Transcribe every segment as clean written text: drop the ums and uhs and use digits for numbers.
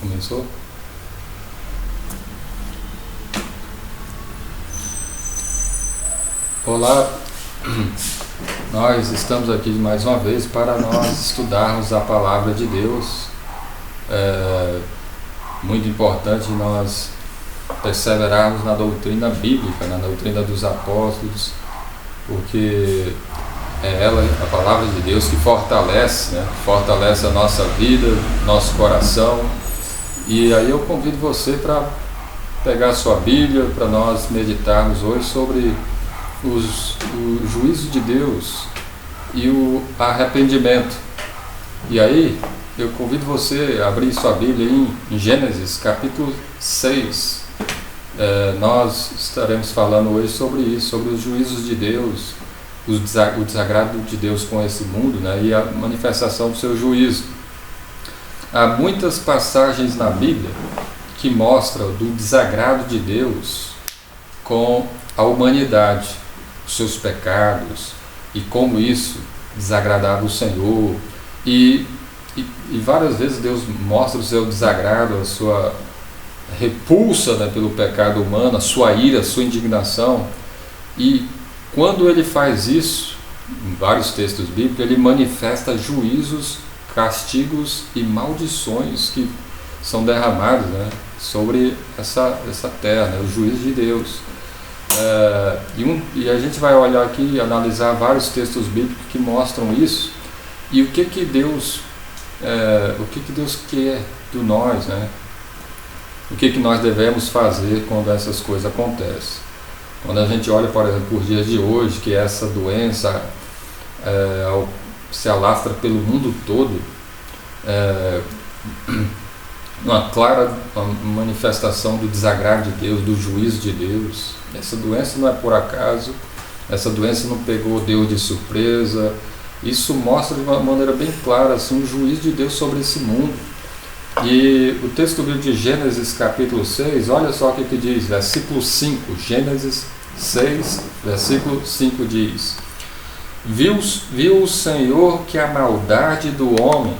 Começou? Olá, nós estamos aqui mais uma vez para nós estudarmos a Palavra de Deus. É muito importante nós perseverarmos na doutrina bíblica, na doutrina dos apóstolos, porque é ela, a Palavra de Deus, que fortalece, né? Fortalece a nossa vida, nosso coração. E aí eu convido você para pegar a sua Bíblia, para nós meditarmos hoje sobre o juízo de Deus e o arrependimento. E aí eu convido você a abrir sua Bíblia em Gênesis capítulo 6. Nós estaremos falando hoje sobre isso, sobre os juízos de Deus, o desagrado de Deus com esse mundo, né, e a manifestação do seu juízo. Há muitas passagens na Bíblia que mostram do desagrado de Deus com a humanidade, os seus pecados e como isso desagradava o Senhor. E várias vezes Deus mostra o seu desagrado, a sua repulsa, né, pelo pecado humano, a sua ira, a sua indignação. E quando ele faz isso, em vários textos bíblicos, ele manifesta juízos, castigos e maldições que são derramados, né, sobre essa terra, né, o juízo de Deus. E a gente vai olhar aqui e analisar vários textos bíblicos que mostram isso e o que Deus quer de nós, né? O que nós devemos fazer quando essas coisas acontecem. Quando a gente olha, por exemplo, os dias de hoje, que essa doença se alastra pelo mundo todo, uma clara manifestação do desagrado de Deus, do juízo de Deus. Essa doença não é por acaso, essa doença não pegou Deus de surpresa. Isso mostra de uma maneira bem clara assim, o juízo de Deus sobre esse mundo. E o texto bíblico de Gênesis capítulo 6, olha só o que diz, versículo 5, Gênesis 6, versículo 5 diz: Viu o Senhor que a maldade do homem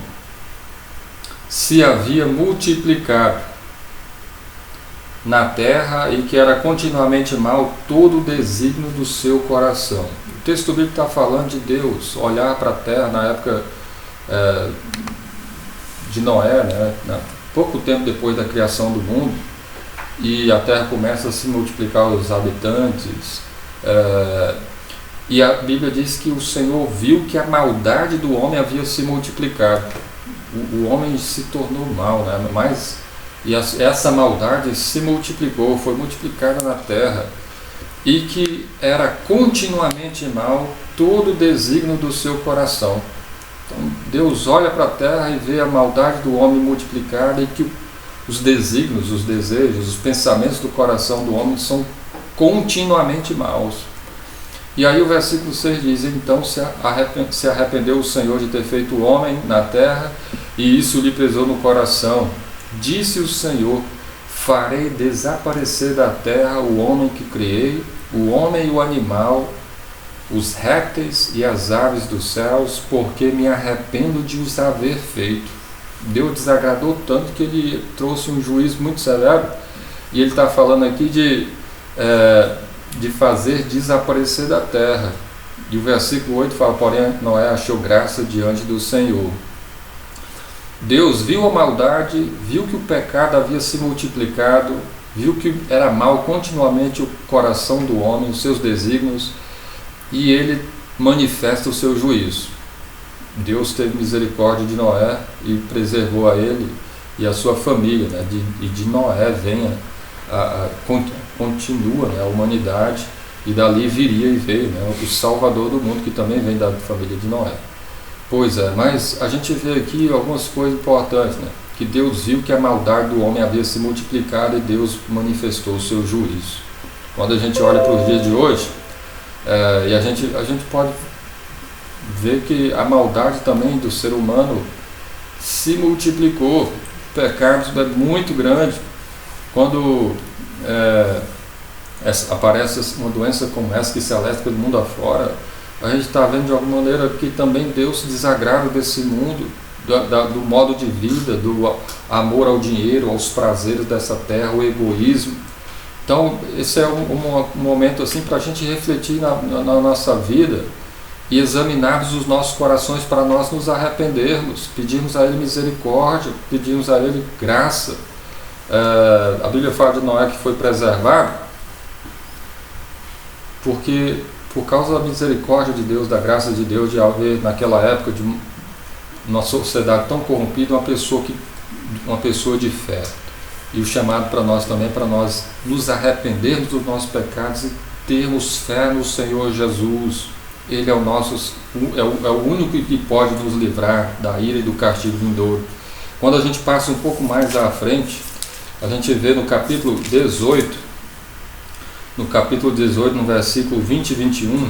se havia multiplicado na terra e que era continuamente mal todo o desígnio do seu coração. O texto bíblico está falando de Deus olhar para a terra na época de Noé, né, pouco tempo depois da criação do mundo, e a terra começa a se multiplicar os habitantes, e a Bíblia diz que o Senhor viu que a maldade do homem havia se multiplicado. O homem se tornou mal, né? E essa maldade se multiplicou, foi multiplicada na terra, e que era continuamente mal todo o desígnio do seu coração. Então Deus olha para a terra e vê a maldade do homem multiplicada e que os desígnios, os desejos, os pensamentos do coração do homem são continuamente maus. E aí o versículo 6 diz: Então se arrependeu o Senhor de ter feito o homem na terra, e isso lhe pesou no coração. Disse o Senhor: farei desaparecer da terra o homem que criei, o homem e o animal, os répteis e as aves dos céus, porque me arrependo de os haver feito. Deus desagradou tanto que ele trouxe um juízo muito severo, e ele está falando aqui de fazer desaparecer da terra. E o versículo 8 fala: porém Noé achou graça diante do Senhor. Deus viu a maldade, viu que o pecado havia se multiplicado, viu que era mal continuamente o coração do homem, os seus desígnios, e ele manifesta o seu juízo. Deus teve misericórdia de Noé e preservou a ele e a sua família, né? E de Noé continua, né, a humanidade, e dali viria e veio, né, o Salvador do mundo, que também vem da família de Noé. Pois é, mas a gente vê aqui algumas coisas importantes, né? Que Deus viu que a maldade do homem havia se multiplicado e Deus manifestou o seu juízo. Quando a gente olha para os dias de hoje, e a gente pode ver que a maldade também do ser humano se multiplicou. O pecado é muito grande. Quando aparece uma doença como essa que se alastra pelo mundo afora, a gente está vendo de alguma maneira que também Deus se desagrada desse mundo, do modo de vida, do amor ao dinheiro, aos prazeres dessa terra, o egoísmo. Então, esse é um momento assim para a gente refletir na nossa vida e examinarmos os nossos corações para nós nos arrependermos, pedirmos a Ele misericórdia, pedirmos a Ele graça. A Bíblia fala de Noé que foi preservado porque, por causa da misericórdia de Deus, da graça de Deus, de haver naquela época de uma sociedade tão corrompida, uma pessoa de fé. E o chamado para nós também, para nós nos arrependermos dos nossos pecados e termos fé no Senhor Jesus. Ele é o único que pode nos livrar da ira e do castigo vindouro. Quando a gente passa um pouco mais à frente, a gente vê no capítulo 18, no versículo 20 e 21,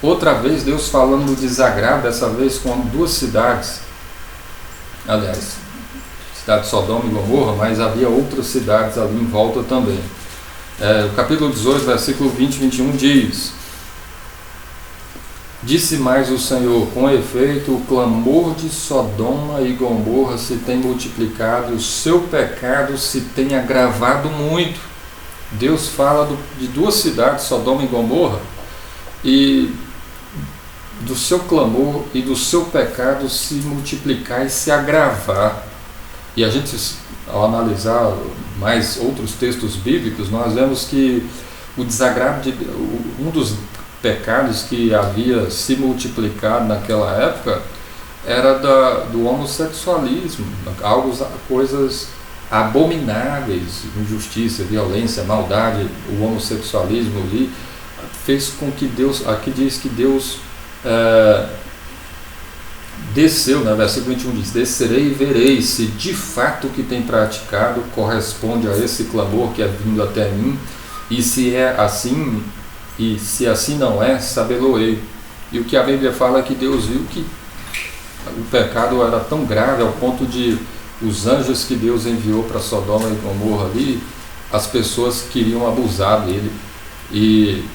outra vez Deus falando do desagrado, dessa vez com duas cidades, aliás, cidade de Sodoma e Gomorra, mas havia outras cidades ali em volta também. O capítulo 18, versículo 20 e 21 diz: Disse mais o Senhor, com efeito, o clamor de Sodoma e Gomorra se tem multiplicado, e o seu pecado se tem agravado muito. Deus fala de duas cidades, Sodoma e Gomorra, e do seu clamor e do seu pecado se multiplicar e se agravar. E a gente, ao analisar mais outros textos bíblicos, nós vemos que o desagrado um dos pecados que havia se multiplicado naquela época era do homossexualismo, coisas abomináveis, injustiça, violência, maldade. O homossexualismo ali fez com que Deus, aqui diz que Deus desceu, né? Versículo 21 diz: Descerei e verei se de fato o que tem praticado corresponde a esse clamor que é vindo até mim, e se é assim, e se assim não é, sabê-lo-ei. E o que a Bíblia fala é que Deus viu que o pecado era tão grave ao ponto de os anjos que Deus enviou para Sodoma e Gomorra ali, as pessoas queriam abusar dele, e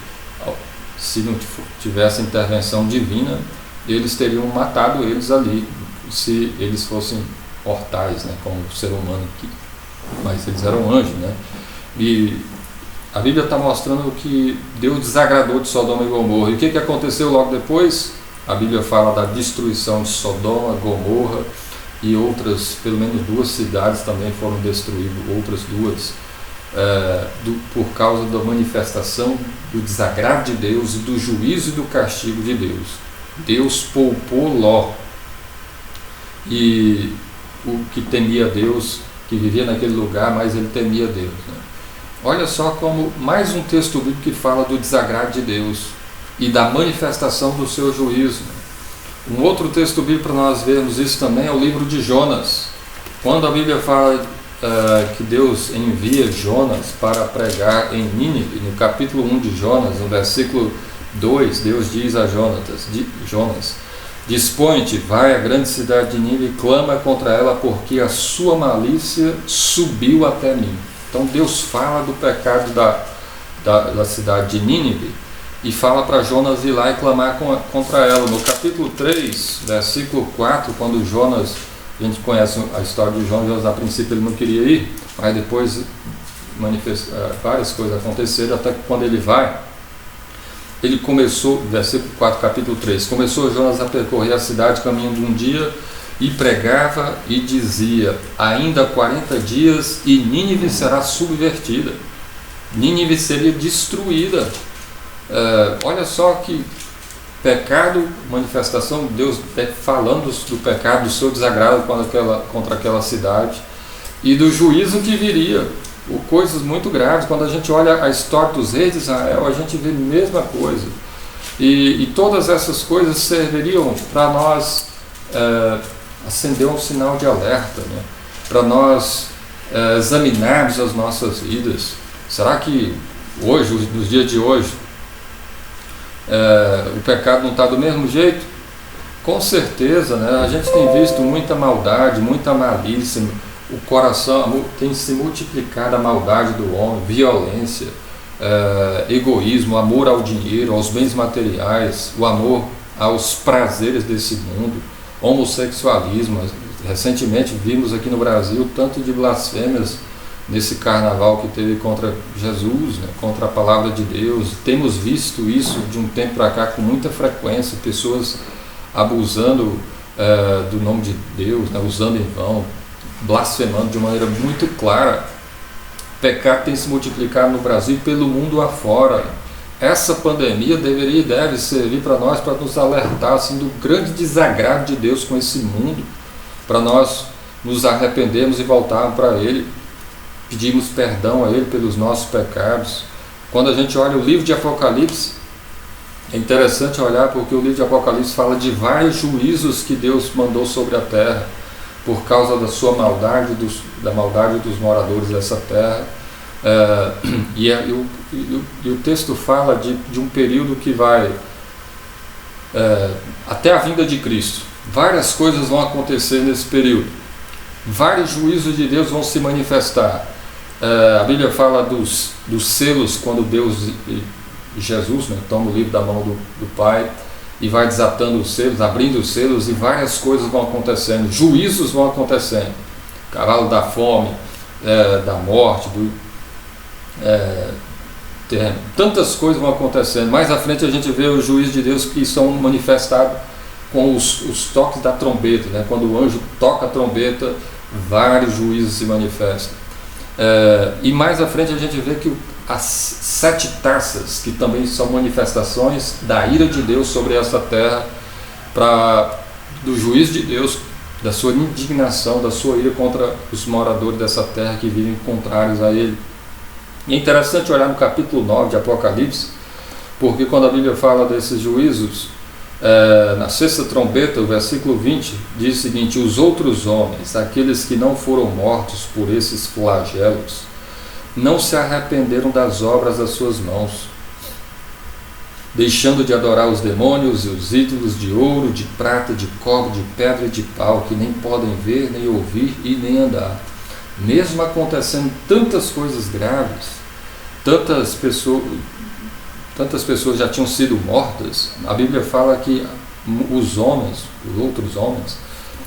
se não tivesse intervenção divina, eles teriam matado eles ali, se eles fossem mortais, né, como o ser humano aqui. Mas eles eram anjos, né? E a Bíblia está mostrando que Deus desagradou de Sodoma e Gomorra. E o que aconteceu logo depois? A Bíblia fala da destruição de Sodoma, Gomorra, e outras, pelo menos duas cidades também foram destruídas, outras duas, por causa da manifestação do desagrado de Deus e do juízo e do castigo de Deus. Deus poupou Ló, e o que temia Deus, que vivia naquele lugar, mas ele temia Deus, né? Olha só como mais um texto bíblico que fala do desagrado de Deus e da manifestação do seu juízo. Um outro texto bíblico para nós vermos isso também é o livro de Jonas. Quando a Bíblia fala que Deus envia Jonas para pregar em Nínive, no capítulo 1 de Jonas, no versículo 2, Deus diz a Jonas: Dispõe-te, vai à grande cidade de Nínive e clama contra ela, porque a sua malícia subiu até mim. Então Deus fala do pecado da cidade de Nínive e fala para Jonas ir lá e clamar contra ela. No capítulo 3, versículo 4, quando Jonas, a gente conhece a história de Jonas, a princípio ele não queria ir, mas depois várias coisas aconteceram, até que quando ele vai, ele começou, versículo 4, capítulo 3, começou Jonas a percorrer a cidade caminhando um dia, e pregava e dizia: ainda 40 dias e Nínive será subvertida, Nínive seria destruída. Olha só que pecado, manifestação de Deus falando do pecado, do seu desagrado contra aquela cidade e do juízo que viria, coisas muito graves. Quando a gente olha a história dos reis de Israel, a gente vê a mesma coisa, e todas essas coisas serviriam para nós acender um sinal de alerta, né? Para nós examinarmos as nossas vidas. Será que hoje, nos dias de hoje, o pecado não está do mesmo jeito? Com certeza, né? A gente tem visto muita maldade, muita malícia, o coração tem se multiplicado, a maldade do homem, violência, egoísmo, amor ao dinheiro, aos bens materiais, o amor aos prazeres desse mundo, homossexualismo. Recentemente vimos aqui no Brasil tanto de blasfêmias nesse carnaval que teve contra Jesus, né, contra a palavra de Deus. Temos visto isso de um tempo para cá com muita frequência, pessoas abusando do nome de Deus, né, usando em vão, blasfemando de maneira muito clara. O pecado tem se multiplicado no Brasil e pelo mundo afora. Essa pandemia deveria e deve servir para nós, para nos alertar assim, do grande desagrado de Deus com esse mundo, para nós nos arrependermos e voltarmos para Ele, pedirmos perdão a Ele pelos nossos pecados. Quando a gente olha o livro de Apocalipse, é interessante olhar porque o livro de Apocalipse fala de vários juízos que Deus mandou sobre a terra, por causa da sua maldade, da maldade dos moradores dessa terra. E o texto fala de um período que vai até a vinda de Cristo. Várias coisas vão acontecer nesse período. Vários juízos de Deus vão se manifestar. A Bíblia fala dos selos, quando Deus, Jesus, né, toma o livro da mão do Pai e vai desatando os selos, abrindo os selos, e várias coisas vão acontecendo, juízos vão acontecendo. Cavalo da fome, da morte, tantas coisas vão acontecendo. Mais à frente a gente vê os juízos de Deus que são manifestados com os toques da trombeta, né? Quando o anjo toca a trombeta, vários juízos se manifestam. E mais à frente a gente vê que as 7 taças, que também são manifestações da ira de Deus sobre essa terra, do juízo de Deus, da sua indignação, da sua ira contra os moradores dessa terra que vivem contrários a Ele. E é interessante olhar no capítulo 9 de Apocalipse, porque quando a Bíblia fala desses juízos, na 6ª trombeta, o versículo 20, diz o seguinte: os outros homens, aqueles que não foram mortos por esses flagelos, não se arrependeram das obras das suas mãos, deixando de adorar os demônios e os ídolos de ouro, de prata, de cobre, de pedra e de pau, que nem podem ver, nem ouvir e nem andar. Mesmo acontecendo tantas coisas graves, tantas pessoas já tinham sido mortas, a Bíblia fala que os outros homens,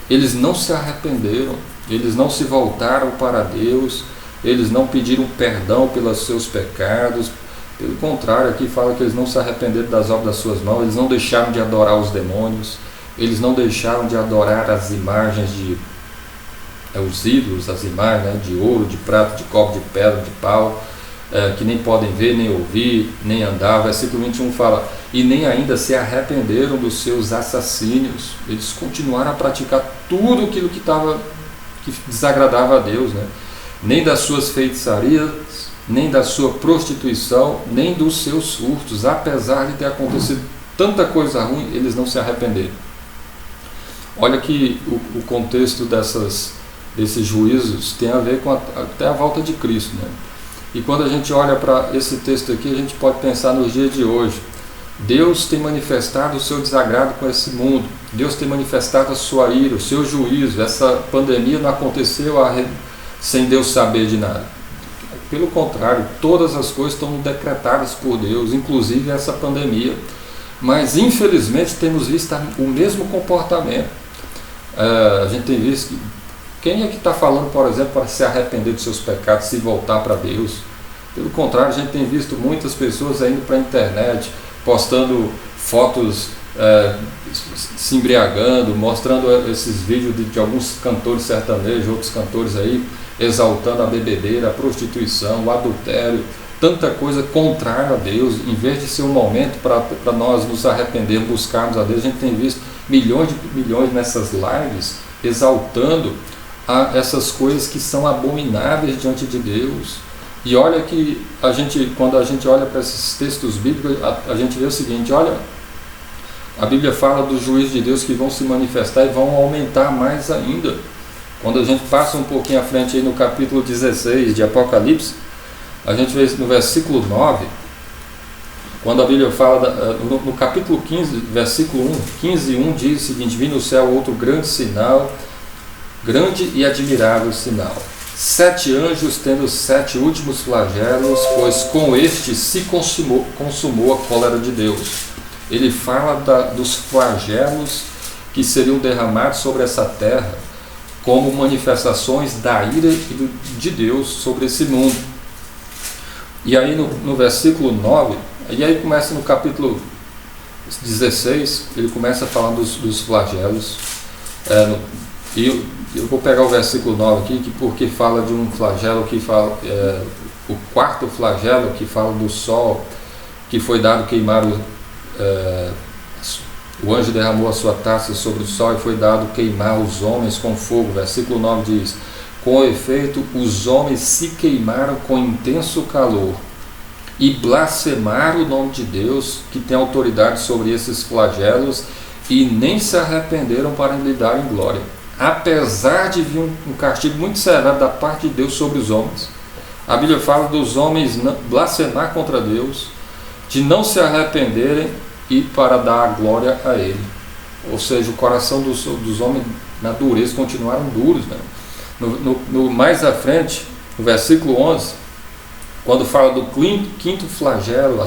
eles não se arrependeram, eles não se voltaram para Deus, eles não pediram perdão pelos seus pecados. Pelo contrário, aqui fala que eles não se arrependeram das obras das suas mãos, eles não deixaram de adorar os demônios, eles não deixaram de adorar as imagens os ídolos, as imagens, né, de ouro, de prata, de cobre, de pedra, de pau, que nem podem ver, nem ouvir, nem andar. Versículo 21 fala: e nem ainda se arrependeram dos seus assassínios. Eles continuaram a praticar tudo aquilo que desagradava a Deus, né? Nem das suas feitiçarias, nem da sua prostituição, nem dos seus furtos. Apesar de ter acontecido tanta coisa ruim, eles não se arrependeram. Olha que o contexto desses juízos tem a ver com até a volta de Cristo, né? E quando a gente olha para esse texto aqui, a gente pode pensar nos dias de hoje. Deus tem manifestado o seu desagrado com esse mundo. Deus tem manifestado a sua ira, o seu juízo. Essa pandemia não aconteceu sem Deus saber de nada. Pelo contrário, todas as coisas estão decretadas por Deus, inclusive essa pandemia. Mas infelizmente temos visto o mesmo comportamento. A gente tem visto que quem é que está falando, por exemplo, para se arrepender dos seus pecados, se voltar para Deus? Pelo contrário, a gente tem visto muitas pessoas indo para a internet, postando fotos, se embriagando, mostrando esses vídeos de alguns cantores sertanejos, outros cantores aí, exaltando a bebedeira, a prostituição, o adultério, tanta coisa contrária a Deus. Em vez de ser um momento para nós nos arrependermos, buscarmos a Deus, a gente tem visto milhões nessas lives exaltando essas coisas que são abomináveis diante de Deus. E olha que quando a gente olha para esses textos bíblicos, a gente vê o seguinte: olha, a Bíblia fala dos juízos de Deus que vão se manifestar e vão aumentar mais ainda. Quando a gente passa um pouquinho à frente aí no capítulo 16 de Apocalipse, a gente vê no versículo 9, quando a Bíblia fala, no capítulo 15, versículo 15 e 1, diz o seguinte: vi no céu outro grande sinal, grande e admirável sinal. 7 anjos tendo 7 últimos flagelos, pois com este se consumou a cólera de Deus. Ele fala dos flagelos que seriam derramados sobre essa terra como manifestações da ira de Deus sobre esse mundo. E aí no versículo 9, e aí começa no capítulo 16, ele começa falando dos flagelos. E eu vou pegar o versículo 9 aqui, porque fala de um flagelo que fala, o quarto flagelo que fala do sol, que foi dado queimar o anjo derramou a sua taça sobre o sol e foi dado queimar os homens com fogo. Versículo 9 diz: com efeito, os homens se queimaram com intenso calor e blasfemaram o nome de Deus, que tem autoridade sobre esses flagelos, e nem se arrependeram para lhe darem glória. Apesar de vir um castigo muito severo da parte de Deus sobre os homens, a Bíblia fala dos homens blasfemar contra Deus, de não se arrependerem e para dar a glória a Ele. Ou seja, o coração dos homens na dureza continuaram duros, né? Mais à frente, no versículo 11, quando fala do quinto flagelo,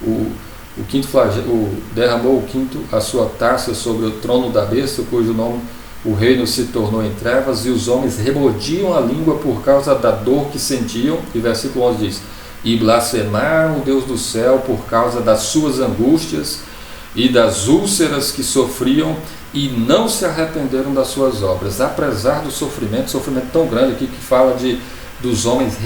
o quinto flagelo derramou a sua taça sobre o trono da besta, cujo nome o reino se tornou em trevas, e os homens remordiam a língua por causa da dor que sentiam. E versículo 11 diz: e blasfemaram o Deus do céu por causa das suas angústias e das úlceras que sofriam, e não se arrependeram das suas obras. Apesar do sofrimento tão grande aqui, que fala dos homens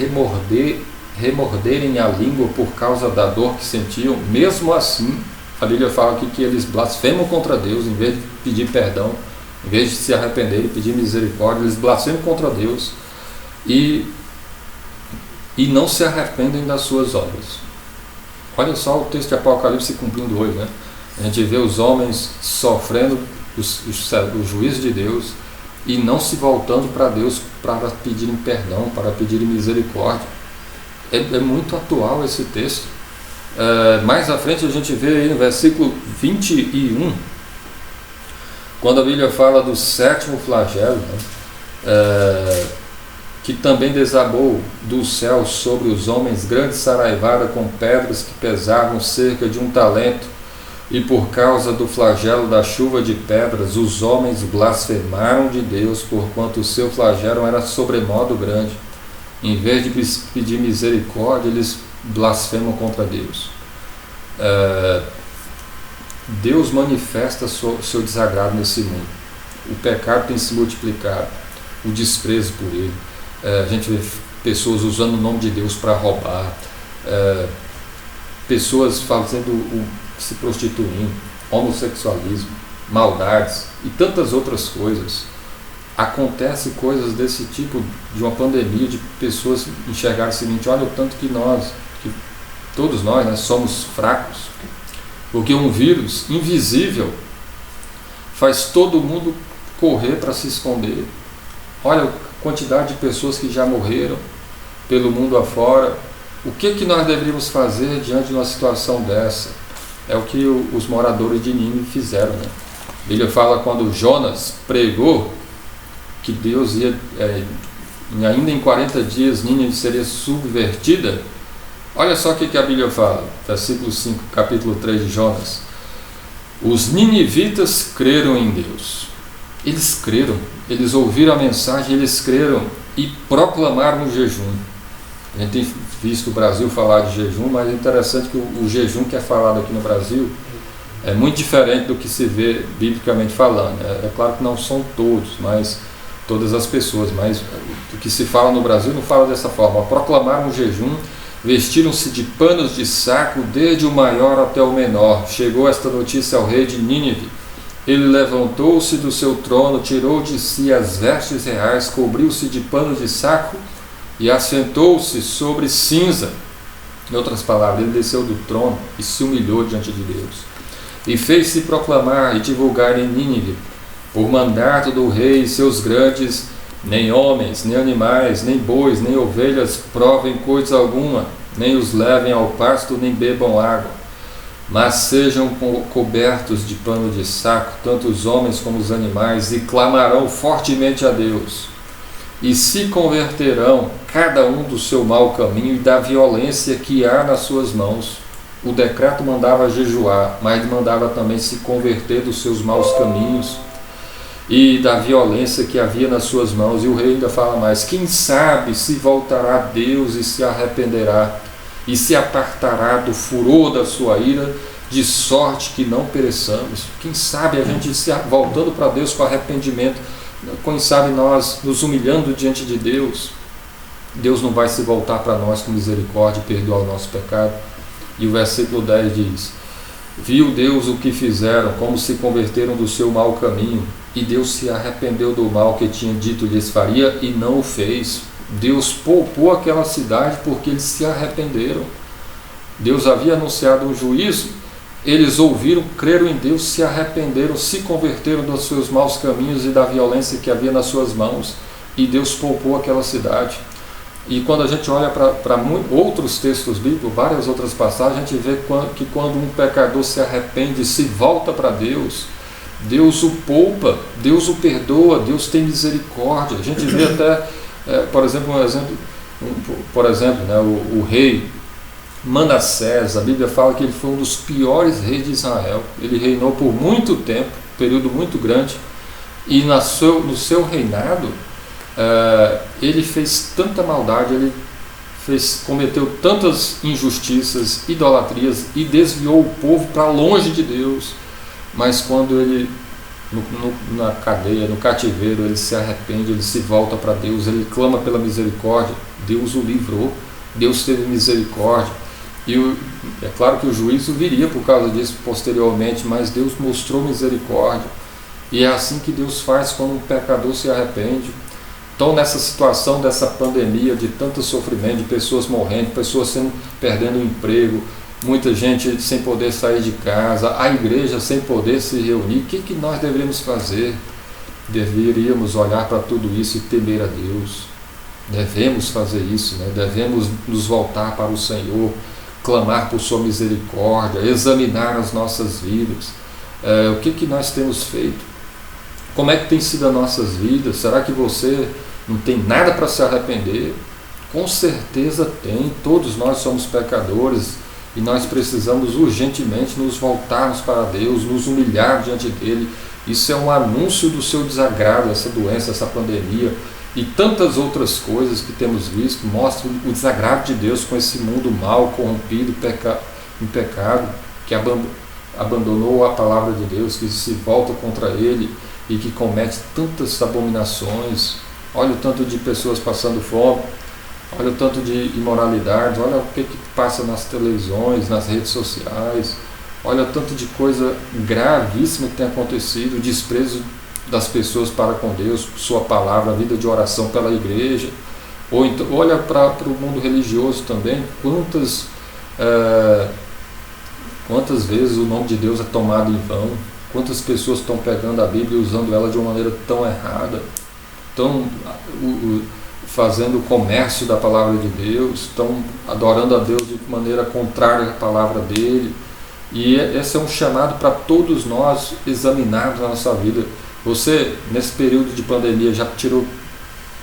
remorderem a língua por causa da dor que sentiam, mesmo assim, a Bíblia fala aqui que eles blasfemam contra Deus, em vez de pedir perdão, em vez de se arrepender e pedir misericórdia, eles blasfemam contra Deus e não se arrependem das suas obras. Olha só o texto de Apocalipse se cumprindo hoje, né? A gente vê os homens sofrendo o juízo de Deus e não se voltando para Deus para pedirem perdão, para pedirem misericórdia. É muito atual esse texto. Mais à frente a gente vê aí no versículo 21, quando a Bíblia fala do sétimo flagelo, né? Que também desabou do céu sobre os homens grande saraivada com pedras que pesavam cerca de 1 talento, e por causa do flagelo da chuva de pedras, os homens blasfemaram de Deus, porquanto o seu flagelo era sobremodo grande. Em vez de pedir misericórdia, eles blasfemam contra Deus. Deus manifesta seu desagrado nesse mundo. O pecado tem se multiplicado, o desprezo por ele. A gente vê pessoas usando o nome de Deus para roubar, pessoas se prostituindo, homossexualismo, maldades e tantas outras coisas. Acontece coisas desse tipo, de uma pandemia, de pessoas enxergarem o seguinte: olha o tanto que todos nós, né, somos fracos, porque um vírus invisível faz todo mundo correr para se esconder. Olha a quantidade de pessoas que já morreram pelo mundo afora. O que nós deveríamos fazer diante de uma situação dessa? É o que os moradores de Nínive fizeram, né? A Bíblia fala quando Jonas pregou que Deus ia, ainda em 40 dias, Nínive seria subvertida. Olha só o que a Bíblia fala, versículo 5, capítulo 3 de Jonas. Os ninivitas creram em Deus. Eles creram, eles ouviram a mensagem, eles creram e proclamaram o jejum. A gente tem visto o Brasil falar de jejum, mas é interessante que o jejum que é falado aqui no Brasil é muito diferente do que se vê biblicamente falando. É claro que não são todos, mas todas as pessoas, mas o que se fala no Brasil não fala dessa forma. Proclamaram o jejum, vestiram-se de panos de saco, desde o maior até o menor. Chegou esta notícia ao rei de Nínive. Ele levantou-se do seu trono, tirou de si as vestes reais, cobriu-se de panos de saco e assentou-se sobre cinza. Em outras palavras, ele desceu do trono e se humilhou diante de Deus. E fez-se proclamar e divulgar em Nínive, por mandato do rei e seus grandes: nem homens, nem animais, nem bois, nem ovelhas provem coisa alguma, nem os levem ao pasto, nem bebam água, mas sejam cobertos de pano de saco, tanto os homens como os animais, e clamarão fortemente a Deus. E se converterão cada um do seu mau caminho e da violência que há nas suas mãos. O decreto mandava jejuar, mas mandava também se converter dos seus maus caminhos e da violência que havia nas suas mãos. E o rei ainda fala mais: quem sabe se voltará a Deus e se arrependerá, e se apartará do furor da sua ira, de sorte que não pereçamos. Quem sabe a gente se voltando para Deus com arrependimento, quem sabe nós nos humilhando diante de Deus, Deus não vai se voltar para nós com misericórdia e perdoar o nosso pecado. E o versículo 10 diz: viu Deus o que fizeram, como se converteram do seu mau caminho, e Deus se arrependeu do mal que tinha dito lhes faria e não o fez. Deus poupou aquela cidade porque eles se arrependeram. Deus havia anunciado um juízo, eles ouviram, creram em Deus, se arrependeram, se converteram dos seus maus caminhos e da violência que havia nas suas mãos, e Deus poupou aquela cidade. E quando a gente olha para outros textos bíblicos, várias outras passagens, a gente vê que quando um pecador se arrepende e se volta para Deus, Deus o poupa, Deus o perdoa, Deus tem misericórdia. A gente vê até, por exemplo, né, o rei Manassés, a Bíblia fala que ele foi um dos piores reis de Israel. Ele reinou por muito tempo, um período muito grande, e no seu reinado, ele fez tanta maldade, ele cometeu tantas injustiças, idolatrias, e desviou o povo para longe de Deus. Mas quando ele, na cadeia, no cativeiro, ele se arrepende, ele se volta para Deus, ele clama pela misericórdia, Deus o livrou, Deus teve misericórdia. E é claro que o juízo viria por causa disso posteriormente, mas Deus mostrou misericórdia. E é assim que Deus faz quando um pecador se arrepende. Então, nessa situação dessa pandemia, de tanto sofrimento, de pessoas morrendo, pessoas perdendo o emprego, muita gente sem poder sair de casa, a igreja sem poder se reunir, o que nós deveríamos fazer? Deveríamos olhar para tudo isso e temer a Deus. Devemos fazer isso, né? Devemos nos voltar para o Senhor, clamar por sua misericórdia, examinar as nossas vidas. O que nós temos feito? Como é que tem sido as nossas vidas? Será que você não tem nada para se arrepender? Com certeza tem. Todos nós somos pecadores e nós precisamos urgentemente nos voltarmos para Deus, nos humilhar diante dele. Isso é um anúncio do seu desagrado, essa doença, essa pandemia e tantas outras coisas que temos visto, mostram o desagrado de Deus com esse mundo mau, corrompido, em pecado, que abandonou a palavra de Deus, que se volta contra ele e que comete tantas abominações. Olha o tanto de pessoas passando fome, olha o tanto de imoralidade, olha o que passa nas televisões, nas redes sociais, olha o tanto de coisa gravíssima que tem acontecido, o desprezo das pessoas para com Deus, sua palavra, a vida de oração pela igreja. Ou então, olha para o mundo religioso também, quantas vezes o nome de Deus é tomado em vão, quantas pessoas estão pegando a Bíblia e usando ela de uma maneira tão errada, estão fazendo o comércio da palavra de Deus, estão adorando a Deus de maneira contrária à palavra dele. E esse é um chamado para todos nós examinarmos a nossa vida. Você, nesse período de pandemia, já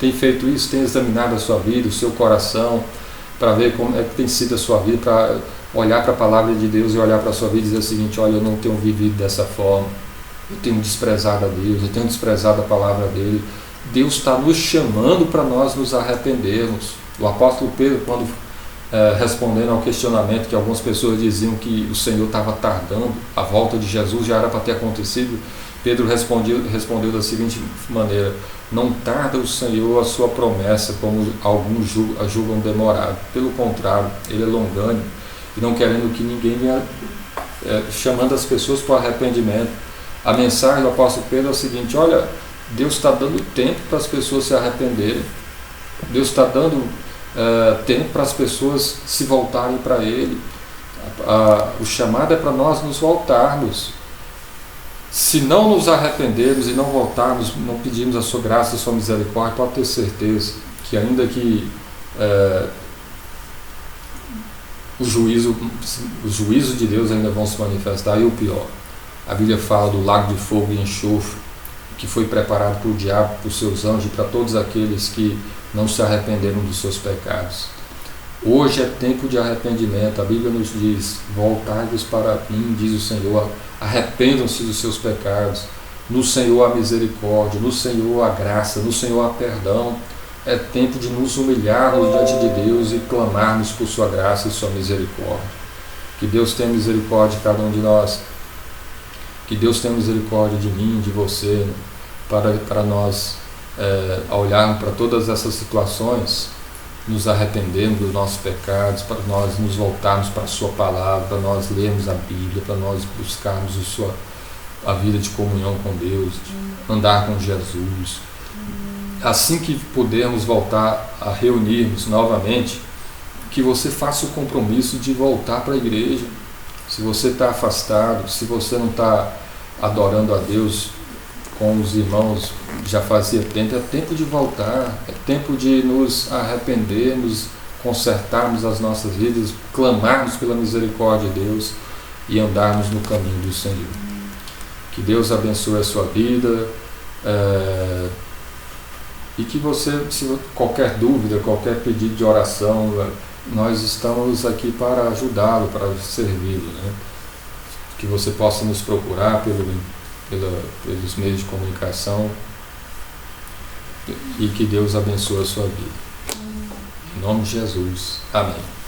tem feito isso, tem examinado a sua vida, o seu coração, para ver como é que tem sido a sua vida, para olhar para a palavra de Deus e olhar para a sua vida e dizer o seguinte: olha, eu não tenho vivido dessa forma, eu tenho desprezado a Deus, eu tenho desprezado a palavra dele. Deus está nos chamando para nós nos arrependermos. O apóstolo Pedro, quando respondendo ao questionamento que algumas pessoas diziam que o Senhor estava tardando, a volta de Jesus já era para ter acontecido, Pedro respondeu da seguinte maneira: não tarda o Senhor a sua promessa, como alguns julgam demorado. Pelo contrário, ele é longânimo e não querendo que ninguém venha chamando as pessoas para o arrependimento. A mensagem do apóstolo Pedro é o seguinte: olha, Deus está dando tempo para as pessoas se arrependerem. Deus está dando tempo para as pessoas se voltarem para Ele. O chamado é para nós nos voltarmos. Se não nos arrependermos e não voltarmos, não pedirmos a sua graça e a sua misericórdia, pode ter certeza que ainda que os juízos de Deus ainda vão se manifestar. E o pior, a Bíblia fala do lago de fogo e enxofre que foi preparado para o diabo, para os seus anjos e para todos aqueles que não se arrependeram dos seus pecados. Hoje é tempo de arrependimento. A Bíblia nos diz: voltai-vos para mim, diz o Senhor, arrependam-se dos seus pecados, No Senhor a misericórdia, no Senhor a graça, no Senhor a perdão. É tempo de nos humilharmos diante de Deus e clamarmos por sua graça e sua misericórdia. Que Deus tenha misericórdia de cada um de nós. Que Deus tenha misericórdia de mim, de você, para nós, ao olharmos para todas essas situações, nos arrependermos dos nossos pecados, para nós nos voltarmos para a sua palavra, para nós lermos a Bíblia, para nós buscarmos a vida de comunhão com Deus, de andar com Jesus. Assim que pudermos voltar a reunirmos novamente, que você faça o compromisso de voltar para a igreja. Se você está afastado, se você não está adorando a Deus com os irmãos, já fazia tempo, é tempo de voltar, é tempo de nos arrependermos, consertarmos as nossas vidas, clamarmos pela misericórdia de Deus e andarmos no caminho do Senhor. Que Deus abençoe a sua vida, e que você, se qualquer dúvida, qualquer pedido de oração, nós estamos aqui para ajudá-lo, para servi-lo, né? Que você possa nos procurar pelos meios de comunicação, e que Deus abençoe a sua vida. Em nome de Jesus. Amém.